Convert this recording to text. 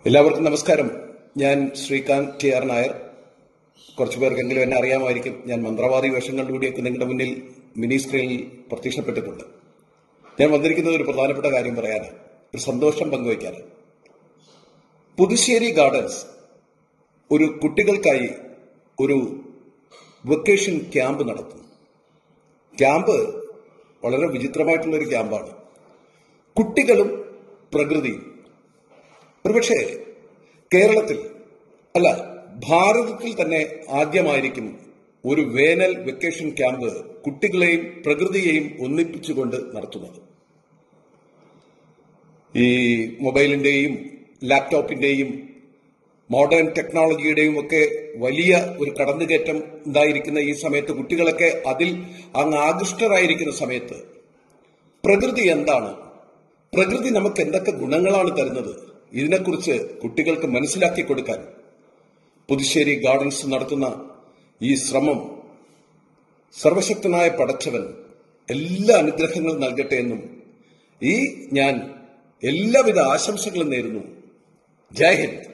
എല്ലാവർക്കും നമസ്കാരം. ഞാൻ ശ്രീകാന്ത് ടി.ആർ. നായർ. കുറച്ചു പേർക്കെങ്കിലും എന്നെ അറിയാമായിരിക്കും. ഞാൻ മന്ത്രവാദി വേഷങ്ങളിലൂടെയൊക്കെ നിങ്ങളുടെ മുന്നിൽ മിനി സ്ക്രീനിൽ പ്രത്യക്ഷപ്പെട്ടിട്ടുണ്ട്. ഞാൻ വന്നിരിക്കുന്നത് ഒരു പ്രധാനപ്പെട്ട കാര്യം പറയാനാണ്, ഒരു സന്തോഷം പങ്കുവയ്ക്കാനാണ്. പുതുശ്ശേരി ഗാർഡൻസ് ഒരു കുട്ടികൾക്കായി ഒരു വെക്കേഷൻ ക്യാമ്പ് നടത്തുന്നു. ക്യാമ്പ് വളരെ വിചിത്രമായിട്ടുള്ളൊരു ക്യാമ്പാണ്. കുട്ടികളും പ്രകൃതിയും. ഒരുപക്ഷെ കേരളത്തിൽ അല്ല, ഭാരതത്തിൽ തന്നെ ആദ്യമായിരിക്കും ഒരു വേനൽ വെക്കേഷൻ ക്യാമ്പ് കുട്ടികളെയും പ്രകൃതിയെയും ഒന്നിപ്പിച്ചുകൊണ്ട് നടത്തുന്നത്. ഈ മൊബൈലിന്റെയും ലാപ്ടോപ്പിന്റെയും മോഡേൺ ടെക്നോളജിയുടെയും ഒക്കെ വലിയ ഒരു കടന്നുകയറ്റം ഉണ്ടായിരിക്കുന്ന ഈ സമയത്ത്, കുട്ടികളൊക്കെ അതിൽ അങ്ങ് ആകൃഷ്ടരായിരിക്കുന്ന സമയത്ത്, പ്രകൃതി എന്താണ്, പ്രകൃതി നമുക്ക് എന്തൊക്കെ ഗുണങ്ങളാണ് തരുന്നത്, ഇതിനെക്കുറിച്ച് കുട്ടികൾക്ക് മനസ്സിലാക്കി കൊടുക്കാൻ പുതുശ്ശേരി ഗാർഡൻസ് നടത്തുന്ന ഈ ശ്രമം സർവശക്തനായ പടച്ചവൻ എല്ലാ അനുഗ്രഹങ്ങളും നൽകട്ടെ എന്നും ഞാൻ എല്ലാവിധ ആശംസകളും നേരുന്നു. ജയ് ഹിന്ദ്.